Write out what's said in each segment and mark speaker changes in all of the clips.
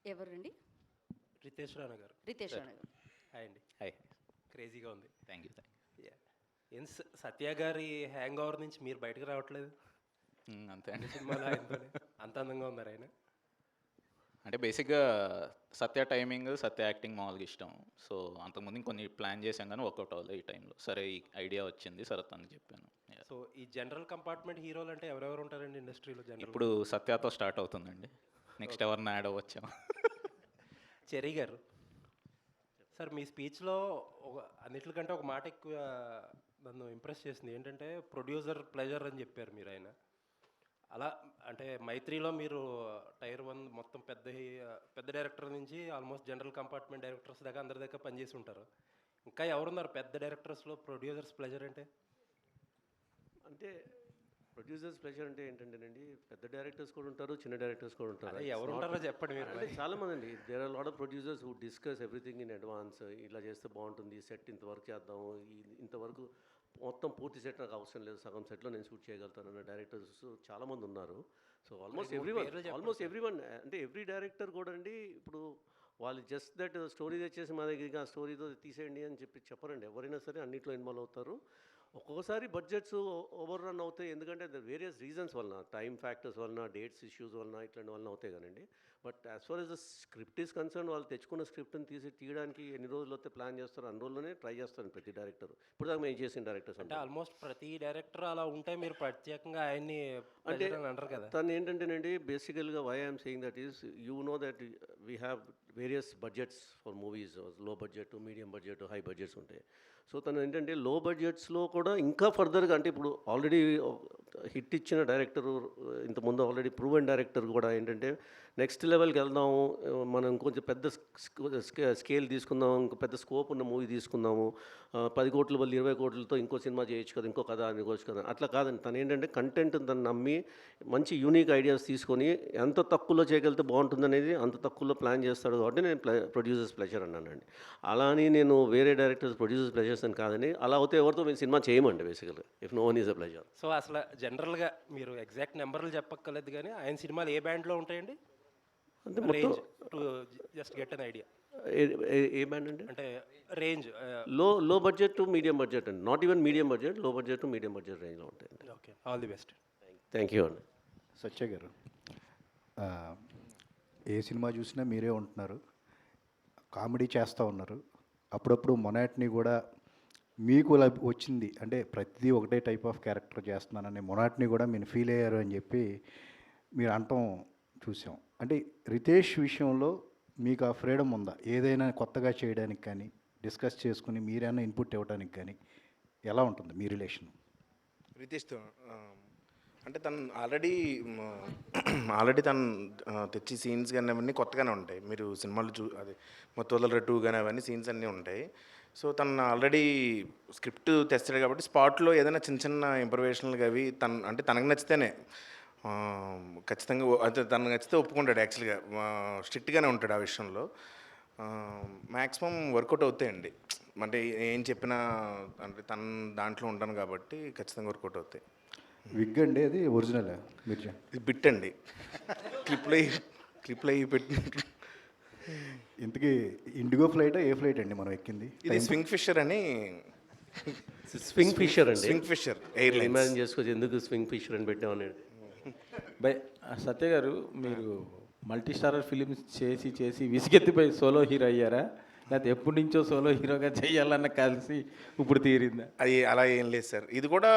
Speaker 1: ఎవరండి?
Speaker 2: రితేష్ రాణా గారు.
Speaker 1: రితేష్ రాణా గారు.
Speaker 2: హాయ్ అండి.
Speaker 3: హాయ్.
Speaker 2: క్రేజీగా ఉంది.
Speaker 3: Thank you.
Speaker 2: యా. ఏం సత్య గారి హ్యాంగ్ ఓవర్ నుంచి మీరు బయటకు రావట్లేదు
Speaker 3: అంతే అండి.
Speaker 2: సినిమాలో ఆయనతోనే అంత అందంగా ఉన్నారు ఆయన.
Speaker 3: అంటే బేసిక్గా సత్య టైమింగ్, సత్య యాక్టింగ్ మామూలుగా ఇష్టం. సో అంతకుముందు ఇంకొన్ని ప్లాన్ చేశాం కానీ వర్కౌట్ అవ్వలేదు ఈ టైంలో. సరే ఈ ఐడియా వచ్చింది, సరే తనకి చెప్పాను.
Speaker 2: సో ఈ జనరల్ కంపార్ట్మెంట్ హీరోలు అంటే ఎవరెవరు ఉంటారండి ఇండస్ట్రీలో?
Speaker 3: ఇప్పుడు సత్యతో స్టార్ట్ అవుతుందండి. నెక్స్ట్ ఎవరిని యాడ్ అవ్వచ్చాము.
Speaker 2: చెరీ గారు సార్, మీ స్పీచ్లో అన్నిటికంటే ఒక మాట ఎక్కువ నన్ను ఇంప్రెస్ చేసింది. ఏంటంటే ప్రొడ్యూసర్ ప్లెజర్ అని చెప్పారు మీరు. ఆయన అలా అంటే మైత్రిలో మీరు టైర్ 1 మొత్తం పెద్ద డైరెక్టర్ నుంచి ఆల్మోస్ట్ జనరల్ కంపార్ట్మెంట్ డైరెక్టర్స్ దాకా అందరి దగ్గర పనిచేసి ఉంటారు. ఇంకా ఎవరున్నారు పెద్ద డైరెక్టర్స్లో ప్రొడ్యూసర్స్ ప్లెజర్ అంటే?
Speaker 4: అంటే ప్రొడ్యూసర్స్ ప్రెషర్ అంటే ఏంటంటేనండి, పెద్ద డైరెక్టర్స్ కూడా ఉంటారు, చిన్న డైరెక్టర్స్ కూడా ఉంటారు.
Speaker 2: ఎవరు ఉంటారో చెప్పండి మీరు.
Speaker 4: అంటే చాలామంది అండి, there are lot of producers who discuss everything in advance. ఇలా చేస్తే బాగుంటుంది, సెట్ ఇంతవరకు చేద్దాము, ఇంతవరకు మొత్తం పూర్తి సెట్ నాకు అవసరం లేదు, సగం సెట్లో నేను షూట్ చేయగలుగుతాను అన్న డైరెక్టర్స్ చాలామంది ఉన్నారు. సో ఆల్మోస్ట్ ఎవ్రీవన్ అంటే ఎవ్రీ డైరెక్టర్ కూడా అండి, ఇప్పుడు వాళ్ళు జస్ట్ దట్ స్టోరీ తెచ్చేసి మా దగ్గరికి ఆ స్టోరీతో తీసేయండి అని చెప్పరండి. ఎవరైనా సరే అన్నింటిలో ఇన్వాల్వ్ అవుతారు. ఒక్కొక్కసారి బడ్జెట్స్ ఓవర్ రన్ అవుతాయి, ఎందుకంటే వేరియస్ రీజన్స్ వలన, టైం ఫ్యాక్టర్స్ వలన, డేట్స్ ఇష్యూస్ వలన, ఇట్లాంటి వలన అవుతాయి కానండి. But as far as the script is concern, వాళ్ళు తెచ్చుకున్న స్క్రిప్ట్ని తీయడానికి ఎన్ని రోజులు అయితే ప్లాన్ చేస్తారో అన్ని రోజుల్లోనే ట్రై చేస్తాను ప్రతి డైరెక్టర్. ఇప్పుడు దాకా మేము చేసిన డైరెక్టర్స్
Speaker 2: అంటే ఆల్మోస్ట్ ప్రతి డైరెక్టర్ అలా ఉంటే మీరు ప్రత్యేకంగా ఆయన్ని
Speaker 4: అంటే
Speaker 2: అంటారు కదా.
Speaker 4: తను ఏంటంటేనండి, బేసికల్గా why I'm saying that is, you know that we have various budgets for movies. Low budget, medium budget, high budgets ఉంటాయి. సో తను ఏంటంటే లో బడ్జెట్స్లో కూడా ఇంకా ఫర్దర్గా, అంటే ఇప్పుడు ఆల్రెడీ హిట్ ఇచ్చిన డైరెక్టరు, ఇంతకుముందు ఆల్రెడీ ప్రూవెన్ డైరెక్టర్ కూడా ఏంటంటే నెక్స్ట్ లెవెల్కి వెళ్దాము, మనం ఇంకొంచెం పెద్ద స్కేల్ తీసుకుందాము, ఇంకో పెద్ద స్కోప్ ఉన్న మూవీ తీసుకుందాము, 10 కోట్ల బదులు 20 కోట్లతో ఇంకో సినిమా చేయొచ్చు కదా, ఇంకో కథ అనుకోవచ్చు కదా, అట్లా కాదండి. తను ఏంటంటే కంటెంట్ తను నమ్మి మంచి యూనిక్ ఐడియాస్ తీసుకొని ఎంత తక్కువలో చేయగలిగితే బాగుంటుంది అనేది అంత తక్కువలో ప్లాన్ చేస్తాడు. కాబట్టి నేను ప్రొడ్యూసర్స్ ప్లెజర్ అన్నానండి. అలా అని నేను వేరే డైరెక్టర్స్ ప్రొడ్యూసర్స్ ప్లెజర్స్ అని కాదని, అలా అవుతే ఎవరితో మేము సినిమా చేయమండి బేసికల్గా, if no one is a pleasure.
Speaker 2: So అసలు జనరల్గా మీరు ఎగ్జాక్ట్ నెంబర్లు చెప్పక్కర్లేదు కానీ ఆయన సినిమాలు ఏ బ్యాండ్లో ఉంటాయండి?
Speaker 4: అంటే మొత్తం
Speaker 2: just get an idea.
Speaker 4: A band అండి?
Speaker 2: అంటే రేంజ్
Speaker 4: లో బడ్జెట్ టు మీడియం బడ్జెట్ అండి, నాట్ ఈవెన్ మీడియం బడ్జెట్, లో బడ్జెట్ టు మీడియం బడ్జెట్ రేంజ్లో ఉంటాయండి.
Speaker 2: Okay, all the best.
Speaker 4: Thank you అండి.
Speaker 5: సత్య గారు, ఏ సినిమా చూసినా మీరే ఉంటున్నారు, కామెడీ చేస్తూ ఉన్నారు, అప్పుడప్పుడు మొనాట్ని కూడా మీకు వచ్చింది. అంటే ప్రతిదీ ఒకటే టైప్ ఆఫ్ క్యారెక్టర్ చేస్తున్నానని మొనాట్ని కూడా మీరు ఫీల్ అయ్యారు అని చెప్పి మీరు అంటాం చూసాం. అంటే రితేష్ విషయంలో మీకు ఆ ఫ్రీడమ్ ఉందా, ఏదైనా కొత్తగా చేయడానికి కానీ, డిస్కస్ చేసుకుని మీరైనా ఇన్పుట్ ఇవ్వడానికి కానీ? ఎలా ఉంటుంది మీ రిలేషన్
Speaker 6: రితేష్తో? అంటే తను ఆల్రెడీ తను తెచ్చి సీన్స్ కానీ అవన్నీ కొత్తగానే ఉంటాయి. మీరు సినిమాలు అది మొత్తం 2 కానీ అవన్నీ సీన్స్ అన్నీ ఉంటాయి. సో తను ఆల్రెడీ స్క్రిప్ట్ తెస్తాడు కాబట్టి స్పాట్లో ఏదైనా చిన్న చిన్న ఇంప్రవేషన్లు అవి అంటే తనకు నచ్చితేనే ఖచ్చితంగా అయితే తనకు నచ్చితే ఒప్పుకుంటాడు. యాక్చువల్గా స్ట్రిక్ట్గానే ఉంటాడు ఆ విషయంలో. మ్యాక్సిమం వర్కౌట్ అవుతాయండి. అంటే ఏం చెప్పినా అంటే తన దాంట్లో ఉంటాను కాబట్టి ఖచ్చితంగా వర్కౌట్ అవుతాయి.
Speaker 5: విగ్ అండి అది ఒరిజినల్ మీరు?
Speaker 6: ఇది బిట్ అండి, క్లిప్లో పెట్టినట్టు.
Speaker 5: ఇంతకీ ఇండిగో ఫ్లైట్ ఏ ఫ్లైట్ అండి మనం ఎక్కింది?
Speaker 6: ఇది స్వింగ్ ఫిషర్ అని.
Speaker 4: స్వింగ్ ఫిషర్ అండి,
Speaker 6: స్వింగ్ ఫిషర్ ఎయిర్లైన్స్.
Speaker 4: ఇమాజిన్ చేసుకోవచ్చు ఎందుకు స్వింగ్ ఫిషర్ అని పెట్టామనేది.
Speaker 7: బై సత్య గారు, మీరు మల్టీ స్టారర్ ఫిలిమ్స్ చేసి విసిగెత్తిపోయి సోలో హీరో అయ్యారా, లేకపోతే ఎప్పటి నుంచో సోలో హీరోగా చేయాలన్న కలిసి ఇప్పుడు తీరిందా?
Speaker 6: అది అలా ఏం లేదు సార్. ఇది కూడా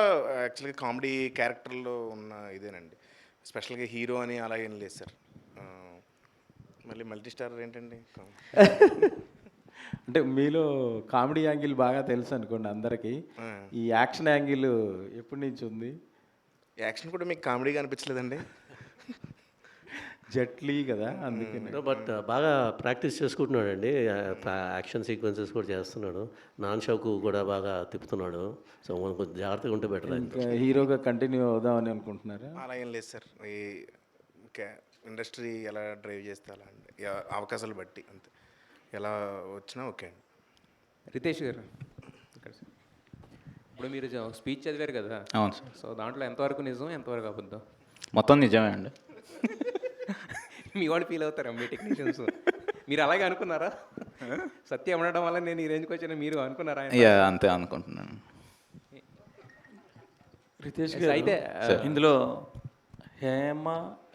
Speaker 6: యాక్చువల్గా కామెడీ క్యారెక్టర్లో ఉన్న ఇదేనండి. స్పెషల్గా హీరో అని అలా ఏం లేదు సార్. మళ్ళీ మల్టీ స్టారర్ ఏంటండి?
Speaker 7: అంటే మీలో కామెడీ యాంగిల్ బాగా తెలుసు అనుకోండి అందరికీ. ఈ యాక్షన్ యాంగిల్ ఎప్పటి నుంచి ఉంది?
Speaker 6: యాక్షన్ కూడా మీకు కామెడీగా అనిపించలేదండి?
Speaker 7: జట్లీ కదా, అందుకే.
Speaker 4: బట్ బాగా ప్రాక్టీస్ చేసుకుంటున్నాడండి, యాక్షన్ సీక్వెన్సెస్ కూడా చేస్తున్నాడు, నాన్ షోకు కూడా బాగా తిప్పుతున్నాడు. సో మనం కొంచెం జాగ్రత్తగా ఉంటే బెటర్.
Speaker 7: ఇంకా హీరోగా కంటిన్యూ అవుదామని అనుకుంటున్నారా?
Speaker 6: అలా ఏం లేదు సార్. ఈ ఇండస్ట్రీ ఎలా డ్రైవ్ చేస్తే అలా అండి, అవకాశాలు బట్టి అంతే, ఎలా వచ్చినా ఓకే అండి.
Speaker 8: రితేష్ గారు, ఇప్పుడు మీరు స్పీచ్ చదివారు కదా?
Speaker 3: అవును సార్.
Speaker 8: సో దాంట్లో ఎంతవరకు నిజం, ఎంతవరకు అబద్ధం?
Speaker 3: మొత్తం నిజమే అండి.
Speaker 8: మీ వాడు ఫీల్ అవుతారా మీ టెక్నీషియన్స్? మీరు అలాగే అనుకున్నారా? సత్య ఉండడం వల్ల నేను ఈ రేంజ్కి వచ్చాను మీరు అనుకున్నారా?
Speaker 3: యా అంతే అనుకుంటున్నాను.
Speaker 7: రితేష్
Speaker 8: అయితే
Speaker 7: గారు ఇందులో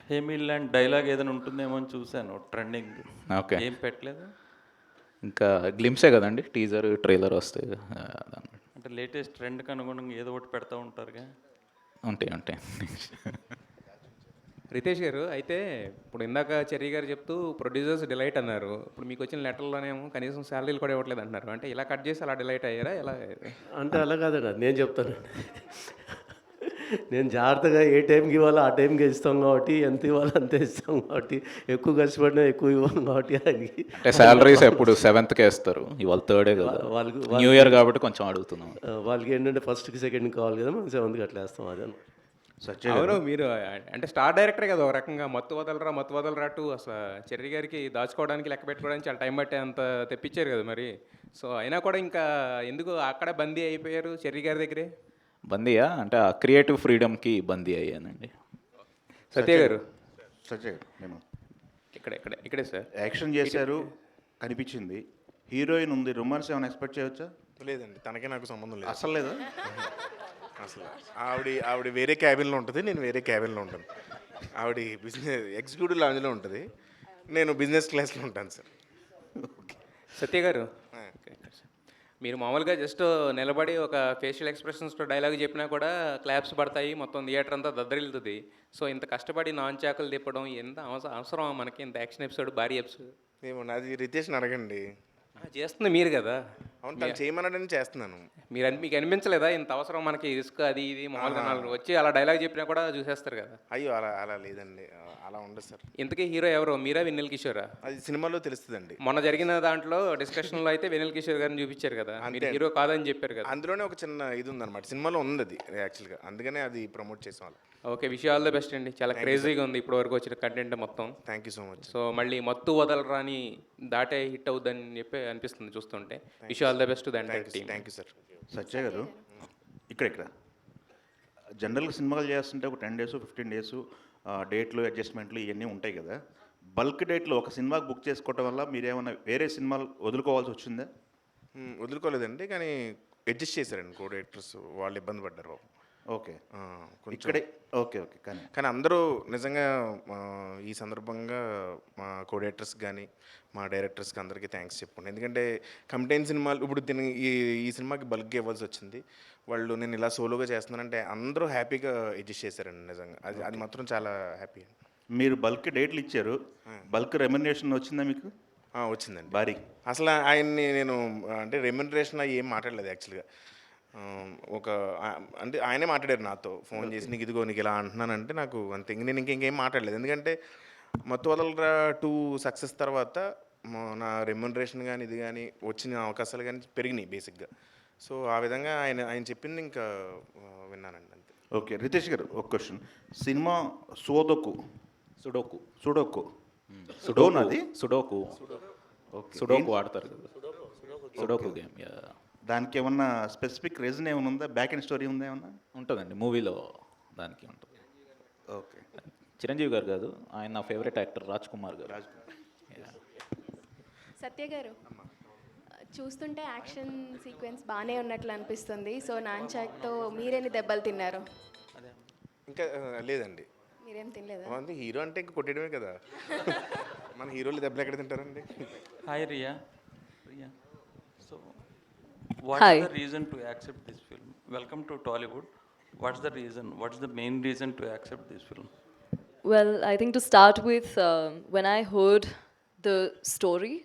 Speaker 7: హేమిల్ లాంటి డైలాగ్ ఏదైనా ఉంటుందేమో అని చూశాను ట్రెండింగ్.
Speaker 3: ఓకే.
Speaker 7: ఏం పెట్టలేదు
Speaker 3: ఇంకా గ్లిమ్సే కదండి, టీజర్ ట్రైలర్ వస్తే
Speaker 7: అంటే లేటెస్ట్ ట్రెండ్కి అనుగుణంగా ఏదో ఒకటి పెడతా ఉంటారుగా.
Speaker 3: ఉంటాయి.
Speaker 8: రితేష్ గారు అయితే ఇప్పుడు ఇందాక చెర్రీ గారు చెప్తూ ప్రొడ్యూసర్స్ డిలైట్ అన్నారు. ఇప్పుడు మీకు వచ్చిన లెటర్లోనేమో కనీసం శాలరీలు కూడా ఇవ్వట్లేదు అంటున్నారు. అంటే ఇలా కట్ చేసి అలా డిలైట్ అయ్యారా ఎలా?
Speaker 4: అంటే అలా కాదండి, అది నేను చెప్తాను. నేను జాగ్రత్తగా ఏ టైంకి ఇవ్వాలో ఆ టైంకి ఇస్తాం కాబట్టి, ఎంత ఇవ్వాలో అంతే ఇస్తాం కాబట్టి, ఎక్కువ కష్టపడినా ఎక్కువ ఇవ్వం కాబట్టి ఆయనకి
Speaker 3: అంటే శాలరీస్ ఎప్పుడు 7th వేస్తారు, ఇవాళ 3rd కదా,
Speaker 4: వాళ్ళకి
Speaker 3: న్యూ ఇయర్ కాబట్టి కొంచెం అడుగుతున్నాం.
Speaker 4: వాళ్ళకి ఏంటంటే ఫస్ట్కి సెకండ్కి కావాలి కదా, మనం 7th అట్లా వేస్తాం. అదే
Speaker 8: అవును, మీరు అంటే స్టార్ డైరెక్టరే కదా ఒక రకంగా. మత్తు వదలరా టూ అసలు చెర్రీ గారికి దాచుకోవడానికి లెక్క పెట్టుకోవడానికి చాలా టైం పట్టే అంత తెప్పించారు కదా మరి. సో అయినా కూడా ఇంకా ఎందుకు అక్కడే బందీ అయిపోయారు చెర్రీ గారి దగ్గరే?
Speaker 3: బందీయా అంటే ఆ క్రియేటివ్ ఫ్రీడమ్కి బందీ అయ్యానండి.
Speaker 8: సత్య గారు
Speaker 1: సత్య నేను
Speaker 8: ఇక్కడే సార్
Speaker 1: యాక్షన్ చేశారు కనిపించింది, హీరోయిన్ ఉంది, రొమాన్స్ ఏమైనా ఎక్స్పెక్ట్ చేయవచ్చా?
Speaker 6: లేదండి, తనకే నాకు సంబంధం లేదు
Speaker 1: అసలు లేదా?
Speaker 6: అసలు ఆవిడ వేరే క్యాబిన్లో ఉంటుంది, నేను వేరే క్యాబిన్లో ఉంటాను. ఆవిడ బిజినెస్ ఎగ్జిక్యూటివ్ లాంజ్లో ఉంటుంది, నేను బిజినెస్ క్లాస్లో ఉంటాను సార్.
Speaker 8: సత్య గారు మీరు మామూలుగా జస్ట్ నిలబడి ఒక ఫేషియల్ ఎక్స్ప్రెషన్స్తో డైలాగ్ చెప్పినా కూడా క్లాప్స్ పడతాయి, మొత్తం థియేటర్ అంతా దద్దరిల్లుతుంది. సో ఇంత కష్టపడి నాన్ చాకులు తిప్పడం ఎంత అవసరం మనకి? ఇంత యాక్షన్ ఎపిసోడ్, భారీ ఎపిసోడ్
Speaker 6: ఏమో అది రితేష్ని అడగండి.
Speaker 8: చేస్తుంది మీరు కదా.
Speaker 6: అవును, తను చేయమన్నాడని చేస్తున్నాను.
Speaker 8: మీకు అనిపించలేదా ఇంత అవసరం మనకి రిస్క్ అది ఇది? మామూలుగా నాలుగు వచ్చి అలా డైలాగ్ చెప్పినా కూడా చూసేస్తారు కదా.
Speaker 6: అయ్యో అలా లేదండి, అలా ఉండదు సార్.
Speaker 8: ఇంతకీ హీరో ఎవరో, మీరా వెన్నెల కిషోరా?
Speaker 6: అది సినిమాలో తెలుస్తుందండి.
Speaker 8: మొన్న జరిగిన దాంట్లో డిస్కషన్లో అయితే వెన్నెల కిషోర్ గారిని చూపించారు కదా, మీరు హీరో కాదని చెప్పారు కదా.
Speaker 6: అందులోనే ఒక చిన్న ఇది ఉందన్నమాట, సినిమాలో ఉంది అది యాక్చువల్గా, అందుకనే అది ప్రమోట్ చేసాం వాళ్ళు.
Speaker 8: Okay, wish all the best అండి. చాలా క్రేజీగా ఉంది ఇప్పటి వరకు వచ్చిన కంటెంట్ మొత్తం.
Speaker 6: Thank you so much.
Speaker 8: So మళ్ళీ మత్తు వదలరాని దాటే హిట్ అవుద్దని చెప్పి అనిపిస్తుంది చూస్తుంటే. Wish all the best the entire team.
Speaker 6: Thank you sir.
Speaker 1: Satya garu ఇక్కడ జనరల్గా సినిమాలు చేస్తుంటే ఒక 10 days 15 days డేట్లు అడ్జస్ట్మెంట్లు ఇవన్నీ ఉంటాయి కదా. బల్క్ డేట్లో ఒక సినిమాకి బుక్ చేసుకోవటం వల్ల మీరేమైనా వేరే సినిమాలు వదులుకోవాల్సి వచ్చిందా?
Speaker 6: వదులుకోలేదండి, కానీ అడ్జస్ట్ చేశారండి కో డైరెక్టర్స్, వాళ్ళు ఇబ్బంది పడ్డారు.
Speaker 1: ఓకే, ఇక్కడే ఓకే
Speaker 6: కానీ అందరూ నిజంగా ఈ సందర్భంగా మా కో డైరెక్టర్స్ కానీ మా డైరెక్టర్స్కి అందరికీ థ్యాంక్స్ చెప్పండి. ఎందుకంటే కంటైన్ సినిమాలు ఇప్పుడు ఈ సినిమాకి బల్క్గా ఇవ్వాల్సి వచ్చింది. వాళ్ళు నేను ఇలా సోలోగా చేస్తున్నానంటే అందరూ హ్యాపీగా అడ్జస్ట్ చేశారండి. నిజంగా అది మాత్రం చాలా హ్యాపీ.
Speaker 1: మీరు బల్క్ డేట్లు ఇచ్చారు, బల్క్ రెమ్యునరేషన్ వచ్చిందా మీకు?
Speaker 6: వచ్చిందండి
Speaker 1: భారీ.
Speaker 6: అసలు ఆయన్ని నేను అంటే రెమ్యునరేషన్ ఏం మాట్లాడలేదు యాక్చువల్గా. అంటే ఆయనే మాట్లాడారు నాతో ఫోన్ చేసి, నీకు ఇదిగో నీకు ఇలా అంటున్నానంటే నాకు అంతే, నేను ఇంకేం మాట్లాడలేదు. ఎందుకంటే మత్తు వదలరా 2 సక్సెస్ తర్వాత నా రెమ్యునరేషన్ కానీ ఇది కానీ వచ్చిన అవకాశాలు కానీ పెరిగినాయి బేసిక్గా. సో ఆ విధంగా ఆయన చెప్పింది ఇంకా విన్నానండి అంతే.
Speaker 1: ఓకే, రితేష్ గారు ఒక క్వశ్చన్. సినిమా సుడోకు
Speaker 3: ఆడతారు కదా, సుడోకు గేమ్.
Speaker 1: దానికి ఏమన్నా స్పెసిఫిక్ రీజన్ ఏమైనా ఉందా? బ్యాక్ అండ్ స్టోరీ ఉందా ఏమన్నా?
Speaker 3: ఉంటుందండి మూవీలో, దానికి ఉంటుంది.
Speaker 1: ఓకే,
Speaker 3: చిరంజీవి గారు కాదు, ఆయన నా ఫేవరెట్ యాక్టర్ రాజ్ కుమార్ గారు.
Speaker 9: సత్య గారు చూస్తుంటే యాక్షన్ సీక్వెన్స్ బాగానే ఉన్నట్లు అనిపిస్తుంది. సో నాన్చాక్తో మీరేని దెబ్బలు తిన్నారు?
Speaker 6: ఇంకా లేదండి,
Speaker 9: మీరేం తినలేదా?
Speaker 6: అంటే హీరో అంటే ఇంకా కొట్టేయడమే కదా, మన హీరోలు దెబ్బలు ఎక్కడ తింటారండి?
Speaker 7: Hi Riya. So
Speaker 10: Hi.
Speaker 7: What's the reason to accept this film? Welcome to Tollywood. What's the reason, what's the main reason to accept this film?
Speaker 10: Well, I think to start with, when I heard the story,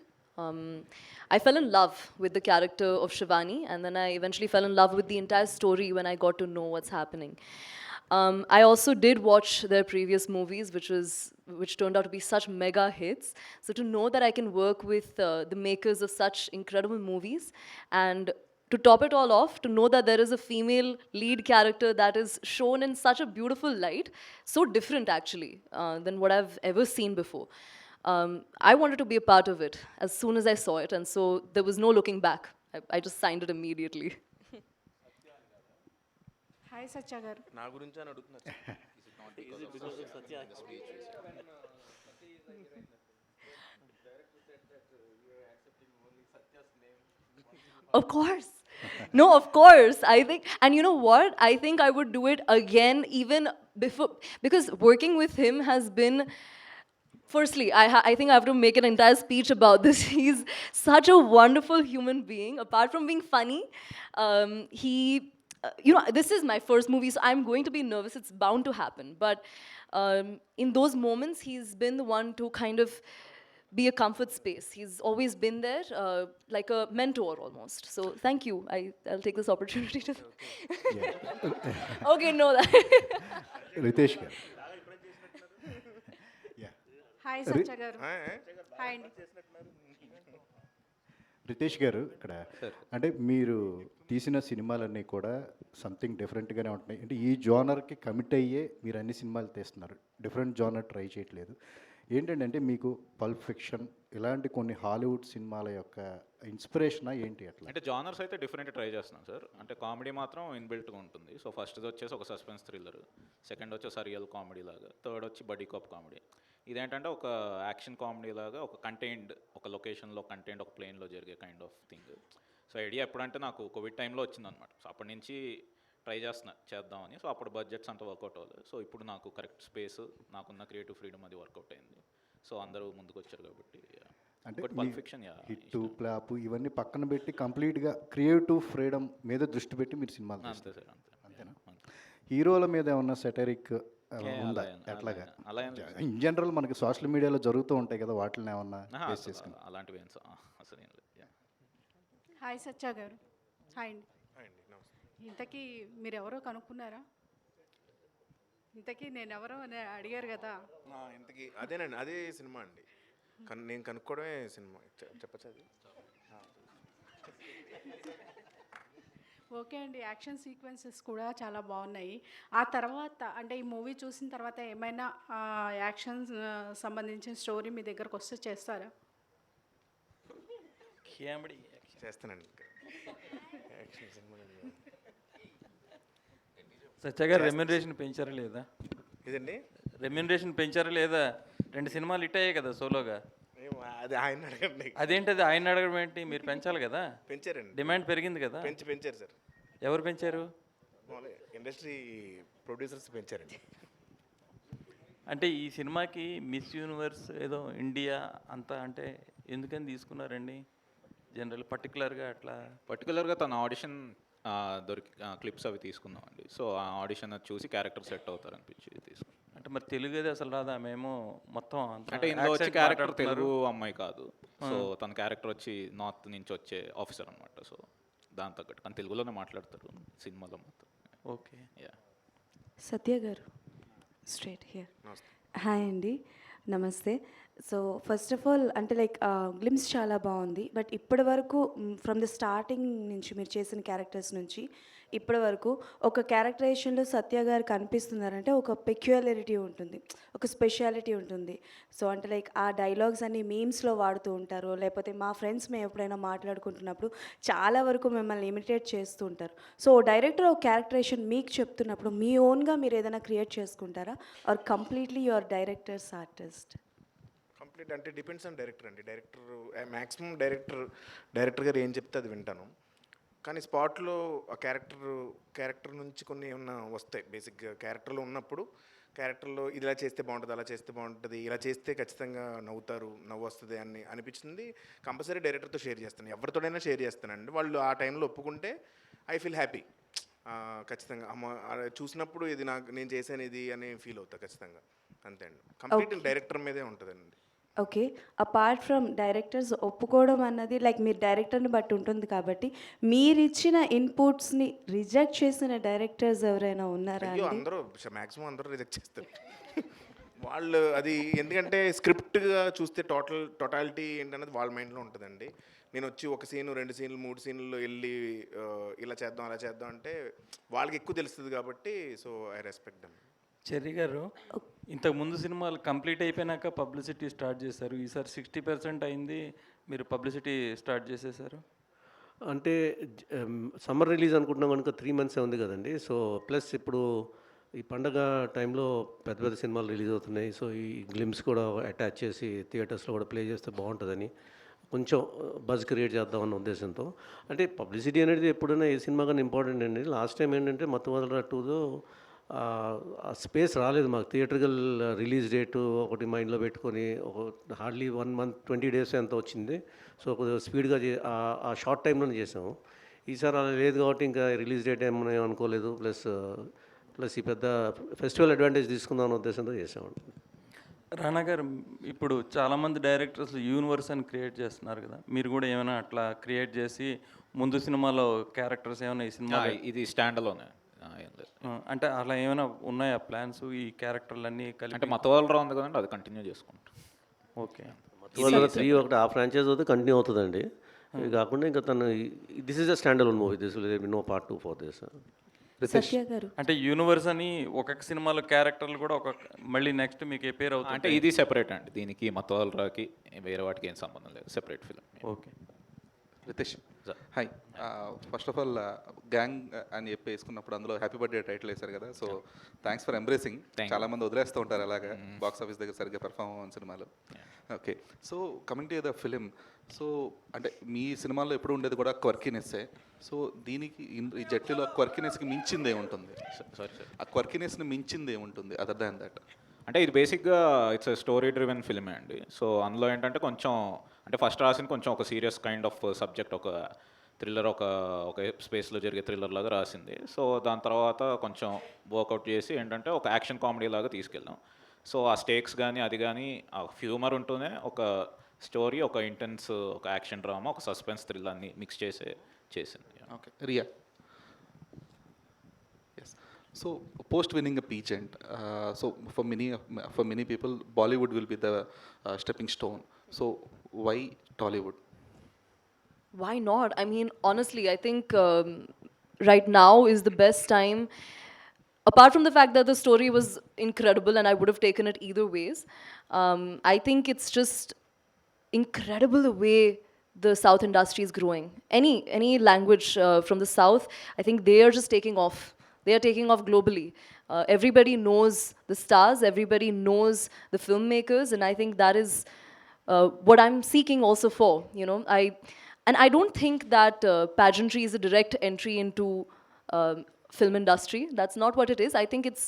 Speaker 10: I fell in love with the character of Shivani, and then I eventually fell in love with the entire story when I got to know what's happening. I also did watch their previous movies, which turned out to be such mega hits. So to know that I can work with the makers of such incredible movies, and to top it all off, to know that there is a female lead character that is shown in such a beautiful light, so different actually than what I've ever seen before. I wanted to be a part of it as soon as I saw it, and so there was no looking back. I just signed it immediately.
Speaker 11: Hi Satya garu.
Speaker 6: నా గురించి అని అడుగుతున్నారు.
Speaker 10: Of course. No, of course. I think, and you know what? I think I would do it again even before, because working with him has been. Firstly, I think I have to make an entire speech about this. He's such a wonderful human being. Apart from being funny, he, this is my first movie, so I'm going to be nervous. It's bound to happen. But in those moments, he's been the one to kind of be a comfort space. He's always been there, like a mentor almost. So thank you. I'll take this opportunity to. Okay, no, that.
Speaker 5: Riteish గారు.
Speaker 11: Hi Satya గారు. Hi అండి.
Speaker 5: రితేష్ గారు, ఇక్కడ అంటే మీరు తీసిన సినిమాలన్నీ కూడా సంథింగ్ డిఫరెంట్గానే ఉంటున్నాయి. అంటే ఈ జోనర్కి కమిట్ అయ్యే మీరు అన్ని సినిమాలు తీస్తున్నారు, డిఫరెంట్ జోనర్ ట్రై చేయట్లేదు. ఏంటంటే మీకు పల్ప్ ఫిక్షన్ ఇలాంటి కొన్ని హాలీవుడ్ సినిమాల యొక్క ఇన్స్పిరేషనా ఏంటి అట్లా?
Speaker 3: అంటే జానర్స్ అయితే డిఫరెంట్ ట్రై చేస్తున్నాం సార్. అంటే కామెడీ మాత్రం ఇన్బిల్ట్గా ఉంటుంది. సో ఫస్ట్ది వచ్చేసి ఒక సస్పెన్స్ థ్రిల్లర్, సెకండ్ వచ్చేసి సరియల్ కామెడీ లాగా, థర్డ్ వచ్చి బడీ కాప్ కామెడీ. ఇదేంటంటే ఒక యాక్షన్ కామెడీ లాగా, ఒక కంటైన్డ్, ఒక లొకేషన్లో కంటైన్డ్, ఒక ప్లేన్లో జరిగే kind of thing. So idea ఎప్పుడంటే నాకు కోవిడ్ టైంలో వచ్చిందనమాట. సో అప్పటి నుంచి ట్రై చేద్దామని. సో అప్పుడు బడ్జెట్స్ అంతా వర్కౌట్ అవ్వలేదు. సో ఇప్పుడు నాకు కరెక్ట్ స్పేస్, నాకున్న క్రియేటివ్ ఫ్రీడమ్ అది వర్కౌట్ అయింది. సో అందరూ ముందుకు వచ్చారు కాబట్టి.
Speaker 5: అంటే
Speaker 3: పల్ప్ ఫిక్షన్
Speaker 5: హిట్ ఫ్లాప్ ఇవన్నీ పక్కన పెట్టి కంప్లీట్గా క్రియేటివ్ ఫ్రీడమ్ మీద దృష్టి పెట్టి మీరు సినిమాలు
Speaker 3: అంతే సార్,
Speaker 5: అంతేనా? హీరోల మీద ఏమన్నా సెటరిక్ ఉందా ఎట్లాగా?
Speaker 3: అలా
Speaker 5: ఇన్ జనరల్ మనకి సోషల్ మీడియాలో జరుగుతూ ఉంటాయి కదా, వాటిని ఏమన్నా ఫేస్ చేసుకుని?
Speaker 3: అలాంటివి అసలు ఏం లేదు.
Speaker 11: హాయ్ సత్య గారు. హాయ్ అండి. ఇంతకీ మీరు ఎవరో కనుక్కున్నారా? ఇంతకీ నేను ఎవరో అని అడిగారు కదా.
Speaker 6: ఇంతకీ అదేనండి, అదే సినిమా అండి. నేను కనుక్కోవడమే సినిమా. చెప్పచ్చు అది?
Speaker 11: ఓకే అండి. యాక్షన్ సీక్వెన్సెస్ కూడా చాలా బాగున్నాయి. ఆ తర్వాత అంటే ఈ మూవీ చూసిన తర్వాత ఏమైనా యాక్షన్ సంబంధించిన స్టోరీ మీ దగ్గరకు వస్తే చేస్తారా?
Speaker 6: చేస్తానండి.
Speaker 7: సత్య గారు రెమ్యూనరేషన్ పెంచారా లేదా?
Speaker 6: ఇదండి
Speaker 7: రెమ్యూనరేషన్ పెంచారా లేదా? 2 సినిమాలు హిట్ అయ్యాయి కదా సోలోగా.
Speaker 6: అది ఆయన అడగండి.
Speaker 7: అదేంటది ఆయన అడగడం ఏంటి? మీరు పెంచాలి కదా.
Speaker 6: పెంచారండి.
Speaker 7: డిమాండ్ పెరిగింది కదా.
Speaker 6: పెంచారు సార్.
Speaker 7: ఎవరు పెంచారు?
Speaker 6: ఇండస్ట్రీ ప్రొడ్యూసర్స్ పెంచారండి.
Speaker 7: అంటే ఈ సినిమాకి మిస్ యూనివర్స్ ఏదో ఇండియా అంతా అంటే ఎందుకని తీసుకున్నారండి? జనరల్ పర్టికులర్గా అట్లా
Speaker 3: పర్టికులర్గా తన ఆడిషన్ దొరికి క్లిప్స్ అవి తీసుకున్నామండి. సో ఆ ఆడిషన్ చూసి క్యారెక్టర్ సెట్ అవుతారు అనిపించి తీసుకున్నాం.
Speaker 7: అంటే మరి తెలుగు అది అసలు రాదా? మేము మొత్తం
Speaker 3: అంటే ఇందులో వచ్చే క్యారెక్టర్ తెలుగు అమ్మాయి కాదు. సో తన క్యారెక్టర్ వచ్చి నార్త్ నుంచి వచ్చే ఆఫీసర్ అనమాట. సో దాని తగ్గట్టు కానీ తెలుగులోనే మాట్లాడతారు సినిమాలో మొత్తం.
Speaker 7: ఓకే.
Speaker 3: యా.
Speaker 12: సత్య గారు, స్ట్రైట్ హియర్. హాయ్ అండి, నమస్తే. సో ఫస్ట్ ఆఫ్ ఆల్ అంటే లైక్ గ్లిమ్స్ చాలా బాగుంది. బట్ ఇప్పటి వరకు ఫ్రమ్ ద స్టార్టింగ్ నుంచి మీరు చేసిన క్యారెక్టర్స్ నుంచి ఇప్పటి వరకు ఒక క్యారెక్టరైజేషన్లో సత్య గారు కనిపిస్తున్నారంటే ఒక పెక్యులారిటీ ఉంటుంది, ఒక స్పెషాలిటీ ఉంటుంది. సో అంటే లైక్ ఆ డైలాగ్స్ అన్ని మీమ్స్లో వాడుతూ ఉంటారు, లేకపోతే మా ఫ్రెండ్స్ మేము ఎప్పుడైనా మాట్లాడుకుంటున్నప్పుడు చాలా వరకు మిమ్మల్ని ఇమిటేట్ చేస్తూ ఉంటారు. సో డైరెక్టర్ ఒక క్యారెక్టరైజేషన్ మీకు చెప్తున్నప్పుడు మీ ఓన్గా మీరు ఏదైనా క్రియేట్ చేసుకుంటారా, or completely your directors artist?
Speaker 6: Complete అంటే డిపెండ్స్ ఆన్ డైరెక్టర్ అండి. మ్యాక్సిమం డైరెక్టర్ గారు ఏం చెప్తే అది వింటాను. కానీ స్పాట్లో ఆ క్యారెక్టర్ నుంచి కొన్ని ఏమన్నా వస్తాయి. బేసిక్గా క్యారెక్టర్లో ఉన్నప్పుడు క్యారెక్టర్లో ఇది ఇలా చేస్తే బాగుంటుంది, అలా చేస్తే బాగుంటుంది, ఇలా చేస్తే ఖచ్చితంగా నవ్వు వస్తుంది అని అనిపించింది కంపల్సరీ డైరెక్టర్తో షేర్ చేస్తాను. ఎవరితోడైనా షేర్ చేస్తానండి. వాళ్ళు ఆ టైంలో ఒప్పుకుంటే ఐ ఫీల్ హ్యాపీ. ఖచ్చితంగా చూసినప్పుడు ఇది నేను చేశాను ఇది అని ఫీల్ అవుతా ఖచ్చితంగా. అంతే అండి. కంప్లీట్ డైరెక్టర్ మీదే ఉంటుందండి.
Speaker 12: ఓకే. అపార్ట్ ఫ్రమ్ డైరెక్టర్స్ ఒప్పుకోవడం అన్నది లైక్ మీరు డైరెక్టర్ని బట్టి ఉంటుంది కాబట్టి మీరు ఇచ్చిన ఇన్పుట్స్ని రిజెక్ట్ చేసిన డైరెక్టర్స్ ఎవరైనా ఉన్నారా?
Speaker 6: అందరూ మ్యాక్సిమం అందరూ రిజెక్ట్ చేస్తారు వాళ్ళు. అది ఎందుకంటే స్క్రిప్ట్గా చూస్తే టోటాలిటీ ఏంటనేది వాళ్ళ మైండ్లో ఉంటుందండి. నేను వచ్చి 1 సీను 2 సీన్లు 3 సీన్లు వెళ్ళి ఇలా చేద్దాం అలా చేద్దాం అంటే వాళ్ళకి ఎక్కువ తెలుస్తుంది కాబట్టి so I respect them.
Speaker 7: Cherry గారు, ఇంతకు ముందు సినిమాలు కంప్లీట్ అయిపోయినాక పబ్లిసిటీ స్టార్ట్ చేశారు. ఈసారి 60% అయింది, మీరు పబ్లిసిటీ స్టార్ట్ చేసేసారు.
Speaker 4: అంటే సమ్మర్ రిలీజ్ అనుకుంటున్నాం కనుక 3 months ఉంది కదండి. సో ప్లస్ ఇప్పుడు ఈ పండగ టైంలో పెద్ద పెద్ద సినిమాలు రిలీజ్ అవుతున్నాయి. సో ఈ గ్లిమ్స్ కూడా అటాచ్ చేసి థియేటర్స్లో కూడా ప్లే చేస్తే బాగుంటుందని కొంచెం బజ్ క్రియేట్ చేద్దామన్న ఉద్దేశంతో. అంటే పబ్లిసిటీ అనేది ఎప్పుడైనా ఏ సినిమా కానీ ఇంపార్టెంట్ అండి. లాస్ట్ టైం ఏంటంటే మత్తువదల 2దో ఆ స్పేస్ రాలేదు మాకు. థియేట్రికల్ రిలీజ్ డేటు ఒకటి మైండ్లో పెట్టుకొని ఒక హార్డ్లీ 1 month 20 days ఎంత వచ్చింది. సో కొద్దిగా స్పీడ్గా ఆ షార్ట్ టైంలోనే చేసాము. ఈసారి అలా లేదు కాబట్టి ఇంకా రిలీజ్ డేట్ ఏమని అనుకోలేదు. ప్లస్ ఈ పెద్ద ఫెస్టివల్ అడ్వాంటేజ్ తీసుకుందాం అన్న ఉద్దేశంతో చేసామండి.
Speaker 13: రానా గారు, ఇప్పుడు చాలామంది డైరెక్టర్స్ యూనివర్స్ అని క్రియేట్ చేస్తున్నారు కదా, మీరు కూడా ఏమైనా అట్లా క్రియేట్ చేసి ముందు సినిమాలో క్యారెక్టర్స్ ఏమైనా ఈ సినిమా
Speaker 3: ఇది స్టాండ్లోనే ఏం లేదు.
Speaker 13: అంటే అలా ఏమైనా ఉన్నాయా ప్లాన్స్ ఈ క్యారెక్టర్లన్నీ కలిపి?
Speaker 3: అంటే మతవాళ్ళ ఉంది కదండి, అది కంటిన్యూ చేసుకుంటాం.
Speaker 13: ఓకే.
Speaker 4: మత్తువదల 3 ఒకటి ఆ ఫ్రాంచైజ్ అవుతే కంటిన్యూ అవుతుందండి. ఇది కాకుండా ఇంకా తను this is a stand alone movie. This will be no part 2 for this.
Speaker 12: Satya garu,
Speaker 13: అంటే యూనివర్స్ అని ఒక్కొక్క సినిమాలో క్యారెక్టర్లు కూడా మళ్ళీ నెక్స్ట్ మీకు ఏ పేరు అవుతుంది?
Speaker 3: అంటే ఇది సెపరేట్ అండి, దీనికి మతవాళ్ళకి వేరే వాటికి ఏం సంబంధం లేదు, separate film.
Speaker 13: Okay.
Speaker 14: Ritesh, hi. First of all gang అని చెప్పి వేసుకున్నప్పుడు అందులో హ్యాపీ బర్త్డే టైటిల్ వేశారు కదా, సో థ్యాంక్స్ ఫర్ ఎంబ్రేసింగ్. చాలామంది వదిలేస్తూ ఉంటారు అలాగా బాక్స్ ఆఫీస్ దగ్గర సరిగ్గా పెర్ఫామ్ అవ్వని సినిమాలు. Okay, so coming to the film, so అంటే మీ సినిమాలో ఎప్పుడు ఉండేది కూడా క్వర్కీనెస్సే. సో దీనికి ఈ జట్టులో క్వర్కీనెస్కి మించింది ఏముంటుంది? ఆ క్వర్కీనెస్ని మించింది ఏముంటుంది అదర్ దాన్ దట్?
Speaker 3: అంటే ఇది బేసిక్గా ఇట్స్ స్టోరీ డ్రివెన్ ఫిల్మే అండి. సో అందులో ఏంటంటే కొంచెం అంటే ఫస్ట్ రాసిన కొంచెం ఒక సీరియస్ కైండ్ ఆఫ్ సబ్జెక్ట్, ఒక థ్రిల్లర్, ఒక స్పేస్లో జరిగే థ్రిల్లర్ లాగా రాసింది. సో దాని తర్వాత కొంచెం వర్కౌట్ చేసి ఏంటంటే ఒక యాక్షన్ కామెడీ లాగా తీసుకెళ్ళాం. సో ఆ స్టేక్స్ కానీ అది కానీ ఆ హ్యూమర్ ఉంటూనే ఒక స్టోరీ, ఒక ఇంటెన్స్, ఒక యాక్షన్ డ్రామా, ఒక సస్పెన్స్ థ్రిల్ అన్ని మిక్స్ చేసింది.
Speaker 14: Okay, Riya. Yes, so post winning a pageant, so for many people Bollywood will be the stepping stone. So why Tollywood?
Speaker 10: Why not? I mean, honestly, I think right now is the best time. Apart from the fact that the story was incredible and I would have taken it either ways, I think it's just incredible the way the South industry is growing. Any language from the South, I think they are just taking off. They are taking off globally. Everybody knows the stars, everybody knows the filmmakers, and I think that is what I'm seeking also for, you know. I don't think that pageantry is a direct entry into film industry. That's not what it is. I think it's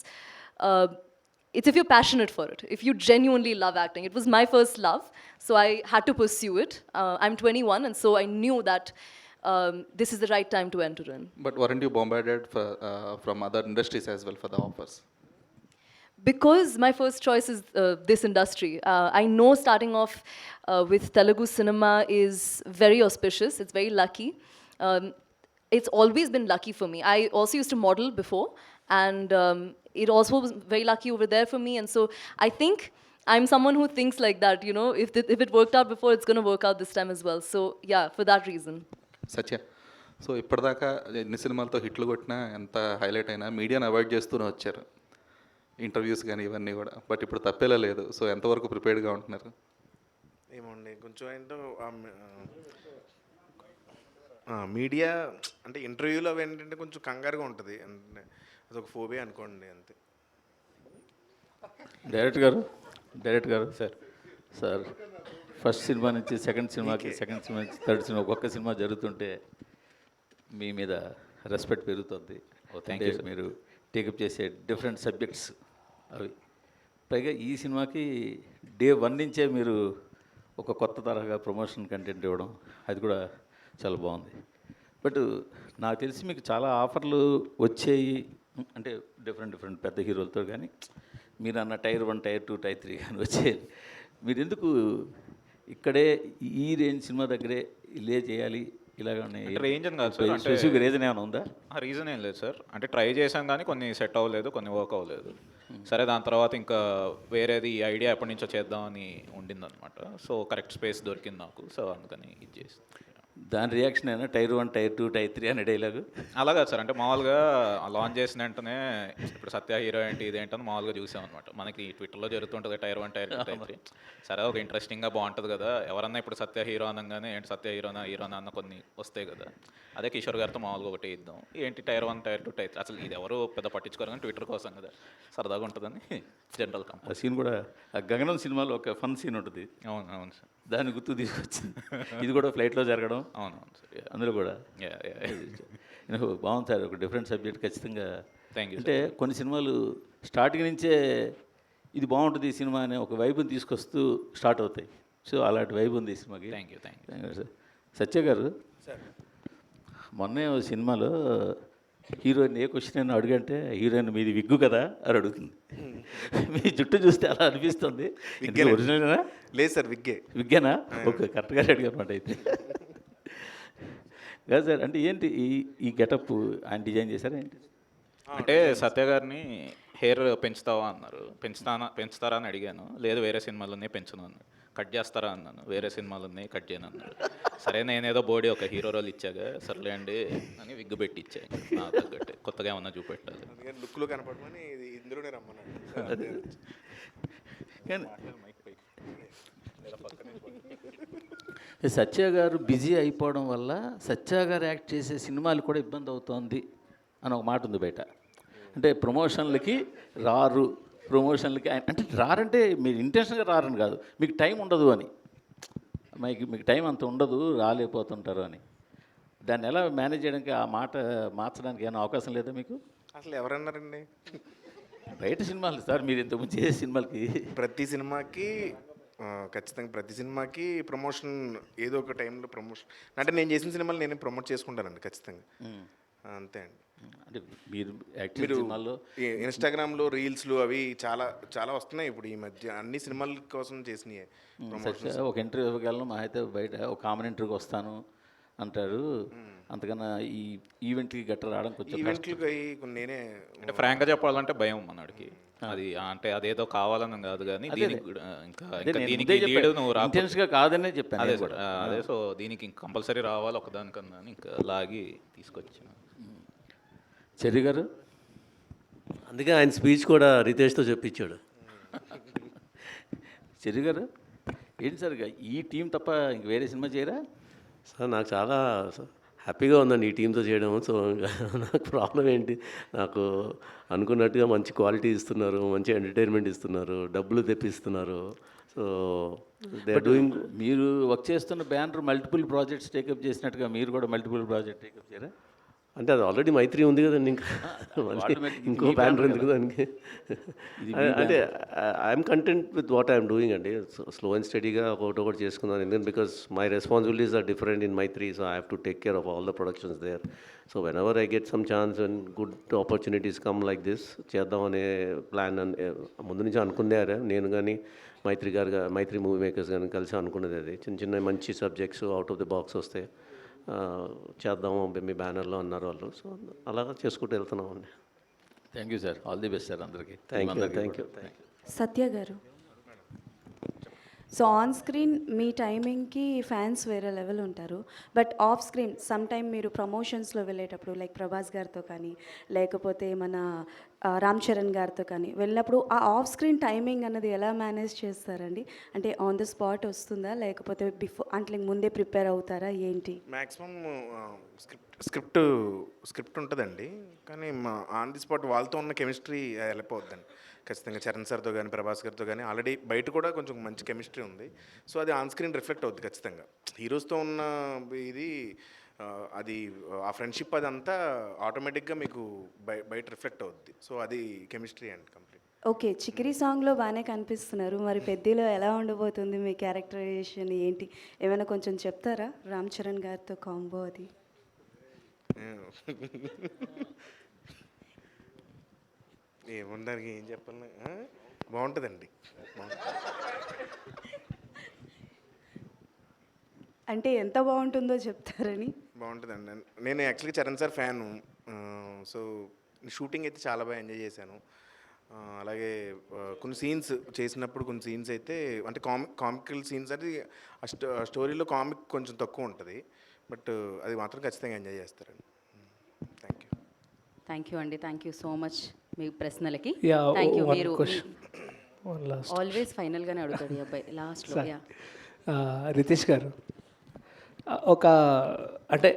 Speaker 10: if you're passionate for it, if you genuinely love acting. It was my first love, so I had to pursue it. I'm 21, and so I knew that this is the right time to enter in.
Speaker 14: But weren't you bombarded from other industries as well for the offers?
Speaker 10: Because my first choice is this industry. I know starting off with Telugu cinema is very auspicious. It's very lucky. It's always been lucky for me. I also used to model before, and it also was very lucky over there for me. And so I think I'm someone who thinks like that. You know, if it worked out before, it's going to work out this time as well. So yeah, for that reason.
Speaker 14: Satya, so ఇప్పటిదాకా ఎన్ని సినిమాలతో హిట్లు కొట్టినా, ఎంత highlight అయినా మీడియాని avoid చేస్తూనే వచ్చారు, ఇంటర్వ్యూస్ కానీ ఇవన్నీ కూడా. బట్ ఇప్పుడు తప్పేలా లేదు. సో ఎంతవరకు ప్రిపేర్డ్గా ఉంటున్నారు?
Speaker 6: ఏమోండి, కొంచెం ఏంటో మీడియా అంటే ఇంటర్వ్యూలో అవి ఏంటంటే కొంచెం కంగారుగా ఉంటుంది, అంటే అదొక ఫోబియా అనుకోండి అంతే.
Speaker 7: డైరెక్టర్ గారు సార్ ఫస్ట్ సినిమా నుంచి సెకండ్ సినిమాకి, సెకండ్ సినిమా నుంచి థర్డ్ సినిమా, ఒక్కొక్క సినిమా జరుగుతుంటే మీ మీద రెస్పెక్ట్ పెరుగుతుంది. మీరు టేకప్ చేసే డిఫరెంట్ సబ్జెక్ట్స్ అవి, పైగా ఈ సినిమాకి డే 1 నుంచే మీరు ఒక కొత్త తరహా ప్రమోషన్ కంటెంట్ ఇవ్వడం, అది కూడా చాలా బాగుంది. బట్ నాకు తెలిసి మీకు చాలా ఆఫర్లు వచ్చాయి, అంటే డిఫరెంట్ పెద్ద హీరోలతో, కానీ మీరు అన్న టైర్ 1, టైర్ 2, టైర్ 3 కానీ వచ్చేది. మీరు ఎందుకు ఇక్కడే ఈ రేంజ్ సినిమా దగ్గరే ఇలే చేయాలి ఇలాగనే?
Speaker 3: రేంజ్ అని కాదు సార్, అంటే
Speaker 7: స్పెసిఫిక్ రీజన్ ఏమైనా ఉందా?
Speaker 3: రీజన్ ఏం లేదు సార్, అంటే ట్రై చేసాం కానీ కొన్ని సెట్ అవ్వలేదు, కొన్ని వర్క్ అవ్వలేదు. సరే, దాని తర్వాత ఇంకా వేరేది ఐడియా ఎప్పటి నుంచో చేద్దామని ఉండిందనమాట. సో కరెక్ట్ స్పేస్ దొరికింది నాకు, సో అందుకని ఇది చేసి.
Speaker 7: దాని రియాక్షన్ అయినా టైర్ 1, టైర్ 2, టైర్ 3 అనే డైలాగు
Speaker 3: అలాగా సార్. అంటే మామూలుగా లాంచ్ చేసిన వెంటనే ఇప్పుడు సత్య హీరో ఏంటి ఇదేంటని మామూలుగా చూసామన్నమాట. మనకి ట్విట్టర్లో జరుగుతుంటుంది టైర్ 1, టైర్ 2, టైర్ 3. సరే, ఒక ఇంట్రెస్టింగ్గా బాగుంటుంది కదా, ఎవరన్నా ఇప్పుడు సత్య హీరో అనగానే ఏంటి సత్య హీరోనా అన్న కొన్ని వస్తాయి కదా. అదే కిషోర్ గారితో మామూలుగా ఒకటి ఇద్దాం, ఏంటి టైర్ 1, టైర్ 2, టైర్ 3. అసలు ఇది ఎవరు పెద్ద పట్టించుకోరు కానీ ట్విట్టర్ కోసం కదా, సరదాగా ఉంటుందని జనరల్ కంపెనీ.
Speaker 7: ఆ సీన్ కూడా గగనం సినిమాలో ఒక ఫన్ సీన్ ఉంటుంది.
Speaker 3: అవును సార్.
Speaker 7: దాన్ని గుర్తు తీసుకొచ్చింది. ఇది కూడా ఫ్లైట్లో జరగడం
Speaker 3: అవునవును సార్.
Speaker 7: అందులో కూడా బాగుంది సార్. ఒక డిఫరెంట్ సబ్జెక్ట్ ఖచ్చితంగా.
Speaker 3: Thank you.
Speaker 7: అంటే కొన్ని సినిమాలు స్టార్టింగ్ నుంచే ఇది బాగుంటుంది ఈ సినిమా అనే ఒక వైబుని తీసుకొస్తూ స్టార్ట్ అవుతాయి. సో అలాంటి వైబ్ ఉంది ఈ సినిమాకి.
Speaker 3: Thank you.
Speaker 7: సార్. సత్య గారు, మొన్నే ఓ సినిమాలో హీరోయిన్ ఏ క్వశ్చన్ అయినా అడుగంటే హీరోయిన్ మీది విగ్గు కదా అని అడుగుతుంది. మీ జుట్టు చూస్తే అలా అనిపిస్తుంది. ఒరిజినల్నా?
Speaker 6: లేదు సార్,
Speaker 7: విగ్గేనా? ఓకే, కరెక్ట్గా అడిగారన్నమాట అయితే. కాదు సార్, అంటే ఏంటి ఈ గెటప్ ఆయన డిజైన్ చేశారా ఏంటి?
Speaker 3: అంటే సత్య గారిని హెయిర్ పెంచుతావా అన్నారు. పెంచుతారా అని అడిగాను. లేదు, వేరే సినిమాలన్నీ పెంచును అన్నాడు. కట్ చేస్తారా అన్నాను. వేరే సినిమాలన్నీ కట్ చేయను అన్నాడు. సరే, నేనేదో బోడీ ఒక హీరో రోల్ ఇచ్చాగా, సర్లే అండి అని విగ్గు పెట్టి ఇచ్చాను. నా తగ్గట్టు కొత్తగా ఏమన్నా చూపెట్టాలి.
Speaker 6: లుక్లో కనపడమని ఇందులోనే రమ్మన్నాడు.
Speaker 7: కానీ సత్య గారు బిజీ అయిపోవడం వల్ల సత్య గారు యాక్ట్ చేసే సినిమాలు కూడా ఇబ్బంది అవుతోంది అని ఒక మాట ఉంది బయట. అంటే ప్రమోషన్లకి రారు, ప్రమోషన్లకి అంటే రారంటే మీరు ఇంటెన్షన్గా రారని కాదు, మీకు టైం ఉండదు అని. మీకు టైం అంత ఉండదు, రాలేకపోతుంటారు అని. దాన్ని ఎలా మేనేజ్ చేయడానికి, ఆ మాట మార్చడానికి ఏమైనా అవకాశం లేదా మీకు?
Speaker 6: అసలు ఎవరన్నారండి?
Speaker 7: బయట సినిమాలు సార్, మీరు ఇంతకుముందు చేసే సినిమాలకి
Speaker 6: ఖచ్చితంగా ప్రతి సినిమాకి ప్రమోషన్ ఏదో ఒక టైంలో ప్రమోషన్. అంటే నేను చేసిన సినిమాలు నేను ప్రమోట్ చేసుకుంటానండి ఖచ్చితంగా. అంతే అండి.
Speaker 7: అంటే మీరు సినిమాల్లో
Speaker 6: ఇన్స్టాగ్రామ్లో రీల్స్లు అవి చాలా చాలా వస్తున్నాయి ఇప్పుడు ఈ మధ్య. అన్ని సినిమాల కోసం చేసినాయి ప్రమోషన్.
Speaker 7: ఒక ఇంటర్వ్యూ ఇవ్వగలను, మా అయితే బయట ఒక కామన్ ఇంటర్వ్యూకి వస్తాను అంటారు. అంతకన్నా ఈ ఈవెంట్కి గట్ట రావడం కొంచెం
Speaker 6: ఈవెంట్లకి నేనే
Speaker 3: అంటే ఫ్రాంక్గా చెప్పాలంటే భయం మనడికి. అది అంటే అదేదో కావాలని కాదు కానీ దీనికి
Speaker 7: ఇంటెన్స్గా కాదనే చెప్పాను.
Speaker 3: అదే సార్, అదే. సో దీనికి కంపల్సరీ రావాలి ఒకదానికన్నా ఇంకా లాగి తీసుకొచ్చాను.
Speaker 7: చెర్రి గారు,
Speaker 4: అందుకే ఆయన స్పీచ్ కూడా రితేష్తో చెప్పించాడు.
Speaker 7: చెర్రి గారు, ఏంటి సార్ ఈ టీం తప్ప ఇంక వేరే సినిమా చేయరా?
Speaker 4: సార్, నాకు చాలా హ్యాపీగా ఉందండి ఈ టీంతో చేయడం. సో నాకు ప్రాబ్లం ఏంటి, నాకు అనుకున్నట్టుగా మంచి క్వాలిటీ ఇస్తున్నారు, మంచి ఎంటర్టైన్మెంట్ ఇస్తున్నారు, డబ్బులు తెప్పిస్తున్నారు. So they are doing.
Speaker 7: మీరు వర్క్ చేస్తున్న బ్యానర్ మల్టిపుల్ ప్రాజెక్ట్స్ టేకప్ చేసినట్టుగా మీరు కూడా మల్టిపుల్ ప్రాజెక్ట్ టేకప్ చేయరా?
Speaker 4: అంటే అది ఆల్రెడీ మైత్రి ఉంది కదండి, ఇంకా ఇంకో బ్యానర్ ఎందుకు దానికి? అంటే I'm content with what I'm doing అండి. స్లో అండ్ స్టడీగా ఒకటి చేసుకున్నాను. ఎందుకంటే because my responsibilities are different in Mythri. So I have to take care of all the productions there. So whenever I get some chance and good opportunities come like this, చేద్దామనే plan ముందు నుంచి అనుకున్నారా. నేను కానీ మైత్రి movie makers కానీ కలిసి అనుకున్నది అది. చిన్న మంచి subjects out of the box వస్తే చేద్దాము మీ బ్యానర్లో అన్నారు వాళ్ళు. సో అలాగా చేసుకుంటూ వెళ్తున్నాం అండి.
Speaker 7: Thank you sir, all the best sir అందరికీ.
Speaker 4: Thank you.
Speaker 12: Satya garu, so on screen మీ టైమింగ్కి ఫ్యాన్స్ వేరే లెవెల్ ఉంటారు, but off screen some time మీరు ప్రమోషన్స్లో వెళ్ళేటప్పుడు లైక్ ప్రభాస్ గారితో కానీ లేకపోతే మన రామ్ చరణ్ గారితో కానీ వెళ్ళినప్పుడు ఆ ఆఫ్ స్క్రీన్ టైమింగ్ అన్నది ఎలా మేనేజ్ చేస్తారండి? అంటే ఆన్ ద స్పాట్ వస్తుందా లేకపోతే అంటే ముందే ప్రిపేర్ అవుతారా ఏంటి?
Speaker 6: మ్యాక్సిమం స్క్రిప్ట్ ఉంటుందండి, కానీ ఆన్ ది స్పాట్ వాళ్ళతో ఉన్న కెమిస్ట్రీ వెళ్ళిపోద్దండి. ఖచ్చితంగా చరణ్ సార్తో కానీ ప్రభాస్ గారితో కానీ ఆల్రెడీ బయట కూడా కొంచెం మంచి కెమిస్ట్రీ ఉంది. సో అది ఆన్ స్క్రీన్ రిఫ్లెక్ట్ అవుద్ది ఖచ్చితంగా. హీరోస్తో ఉన్న ఇది అది ఆ ఫ్రెండ్షిప్ అదంతా ఆటోమేటిక్గా మీకు బయట రిఫ్లెక్ట్ అవుద్ది. సో అది కెమిస్ట్రీ అండి కంప్లీట్.
Speaker 12: ఓకే, చికిరి సాంగ్లో బాగానే కనిపిస్తున్నారు, మరి పెద్దలో ఎలా ఉండబోతుంది మీ క్యారెక్టరైజేషన్ ఏంటి? ఏమైనా కొంచెం చెప్తారా రామ్ చరణ్ గారితో కాంబో అది?
Speaker 6: ఏముందానికి ఏం చెప్పాలి, బాగుంటుందండి.
Speaker 12: అంటే ఎంత బాగుంటుందో చెప్తారని?
Speaker 6: బాగుంటుందండి. నేను యాక్చువల్గా Charan sir fan. So shooting అయితే చాలా బాగా ఎంజాయ్ చేశాను. అలాగే కొన్ని సీన్స్ చేసినప్పుడు కొన్ని సీన్స్ అయితే అంటే కామికల్ సీన్స్ అంటే ఆ స్టోరీలో కామిక్ కొంచెం తక్కువ ఉంటుంది, బట్ అది మాత్రం ఖచ్చితంగా ఎంజాయ్ చేస్తారండి.
Speaker 15: థ్యాంక్ యూ అండి, థ్యాంక్ యూ సో మచ్ మీ ప్రశ్నలకి.
Speaker 16: Yeah,
Speaker 15: thank you.
Speaker 16: one
Speaker 15: మీరు
Speaker 16: question. One last.
Speaker 15: ఆల్వేస్ ఫైనల్గానే అడుగుతాడు ఈ అబ్బాయి లాస్ట్లో. యా,
Speaker 16: రితేష్ గారు, ఒక అంటే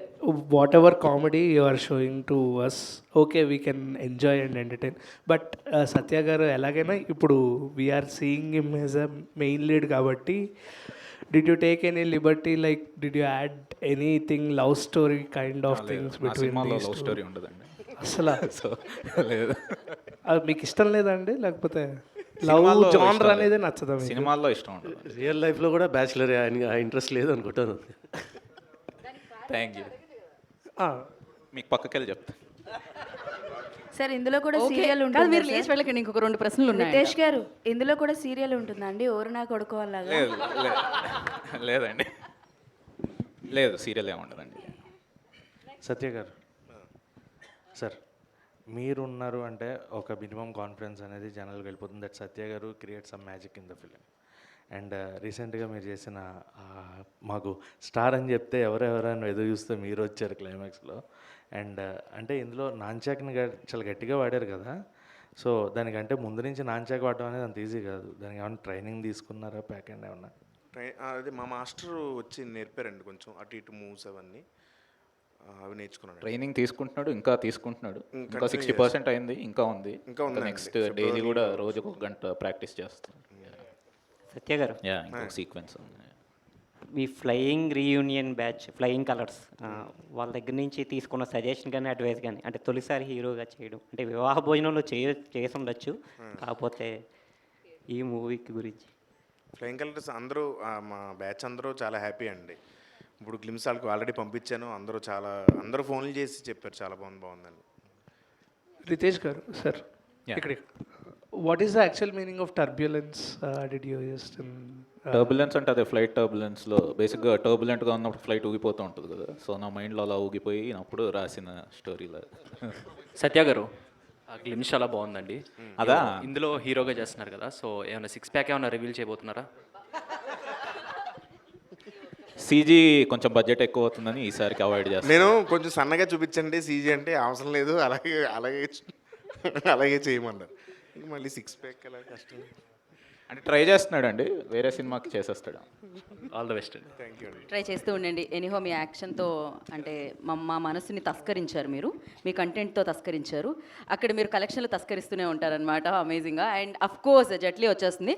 Speaker 16: what comedy you are showing to us, okay we can enjoy and entertain, but Satya garu ఎలాగైనా ఇప్పుడు we are seeing him as a main lead కాబట్టి did you take any liberty, like did you add anything love story kind of things
Speaker 3: నా
Speaker 16: between
Speaker 3: సినిమాలో
Speaker 16: these
Speaker 3: love
Speaker 16: two?
Speaker 3: Story ఉండదండి.
Speaker 16: అసలు
Speaker 3: so లేదు.
Speaker 16: అది మీకు ఇష్టం లేదండి, లేకపోతే లవ్
Speaker 3: సినిమాల్లో
Speaker 16: జానర్
Speaker 3: ఇష్టం
Speaker 16: అనేది
Speaker 3: లేదు.
Speaker 16: నచ్చదా మీకు?
Speaker 3: సినిమాల్లో ఇష్టం ఉండదు.
Speaker 4: రియల్ లైఫ్లో కూడా బ్యాచిలర్ ఆ ఇంట్రెస్ట్ లేదు అనుకుంటాను.
Speaker 3: Thank you. మీకు పక్కకెళ్ళి చెప్తా.
Speaker 12: సార్ ఇందులో కూడా
Speaker 15: ఓకే.
Speaker 12: సీరియల్
Speaker 15: కాదు,
Speaker 12: ఉంటుంది
Speaker 15: మీరు లేచి వెళ్ళకండి, ఇంకొక 2 ప్రశ్నలు ఉన్నాయి.
Speaker 12: రితేష్ గారు, ఇందులో కూడా సీరియల్ ఉంటుందండి, ఓరు నా కొడుకు అలాగా?
Speaker 3: లేదు లేదండి, లేదు సీరియల్ ఏమి ఉండదండి.
Speaker 17: సత్య గారు సార్, మీరు ఉన్నారు అంటే ఒక మినిమం కాన్ఫిడెన్స్ అనేది జనాలకు వెళ్ళిపోతుంది. దట్ సత్య గారు create some magic in the film. And రీసెంట్గా మీరు చేసిన మాకు స్టార్ అని చెప్తే ఎవరెవరైనా ఎదురు చూస్తే మీరు వచ్చారు క్లైమాక్స్లో. అండ్ అంటే ఇందులో నాన్చాక్ని చాలా గట్టిగా వాడారు కదా, సో దానికంటే ముందు నుంచి నాన్చాక్ వాడడం అనేది అంత ఈజీ కాదు. దానికి ఏమైనా ట్రైనింగ్ తీసుకున్నారా, ప్యాక్ అండ్ ఏమన్నా?
Speaker 6: అదే మా మాస్టర్ వచ్చి నేర్పారండి కొంచెం అటు ఇటు మూవ్స్ అవన్నీ, అవి నేర్చుకున్నాను.
Speaker 3: ట్రైనింగ్ తీసుకుంటున్నాడు, ఇంకా తీసుకుంటున్నాడు. ఇంకా 60% అయింది, ఇంకా ఉంది. నెక్స్ట్ డైలీ కూడా రోజుకు 1 గంట ప్రాక్టీస్ చేస్తాం.
Speaker 18: సత్య గారు,
Speaker 3: ఇంకొక సీక్వెన్స్ ఉంది.
Speaker 18: మీ flying reunion batch, flying colours, వాళ్ళ దగ్గర నుంచి తీసుకున్న సజెషన్ కానీ అడ్వైస్ కానీ, అంటే తొలిసారి హీరోగా చేయడం, అంటే వివాహ భోజనంలో చేసి ఉండొచ్చు, కాకపోతే ఈ మూవీకి గురించి.
Speaker 6: ఫ్లయింగ్ కలర్స్ అందరూ మా బ్యాచ్ అందరూ చాలా హ్యాపీ అండి. ఇప్పుడు గ్లిమ్స్ వాళ్ళకి ఆల్రెడీ పంపించాను, అందరూ ఫోన్లు చేసి చెప్పారు చాలా బాగుందని.
Speaker 16: రితేష్ గారు సార్, ఇక్కడ what is the actual meaning of turbulence? Did you use in
Speaker 3: turbulence అంటే అదే ఫ్లైట్ టర్బులెన్స్లో బేసిక్గా టర్బులెంట్గా ఉన్నప్పుడు ఫ్లైట్ ఊగిపోతూ ఉంటుంది కదా, సో నా మైండ్లో అలా ఊగిపోయినప్పుడు రాసిన స్టోరీలో.
Speaker 19: సత్య గారు, ఆ గ్లిమ్స్ చాలా బాగుందండి.
Speaker 3: అదా
Speaker 19: ఇందులో హీరోగా చేస్తున్నారు కదా, సో ఏమైనా 6 ప్యాక్ ఏమైనా రివీల్ చేయబోతున్నారా?
Speaker 3: సీజీ కొంచెం బడ్జెట్ ఎక్కువ అవుతుందని ఈసారికి అవాయిడ్ చేస్తాను.
Speaker 6: నేను కొంచెం సన్నగా చూపించండి సీజీ అంటే, అవసరం లేదు అలాగే చేయమన్నారు. మళ్ళీ 6 ప్యాక్ అలా కష్టం
Speaker 3: అంటే ట్రై చేస్తున్నాడు అండి, వేరే సినిమాకి చేసేస్తాడు.
Speaker 19: ఆల్ ద బెస్ట్ అండి.
Speaker 6: థ్యాంక్ యూ అండి.
Speaker 15: ట్రై చేస్తూ ఉండండి. ఎనీహో మీ యాక్షన్తో అంటే మా మనసుని తస్కరించారు, మీరు మీ కంటెంట్తో తస్కరించారు. అక్కడ మీరు కలెక్షన్లు తస్కరిస్తూనే ఉంటారనమాట, అమేజింగ్గా. అండ్ అఫ్ కోర్స్ జట్లీ వచ్చేస్తుంది.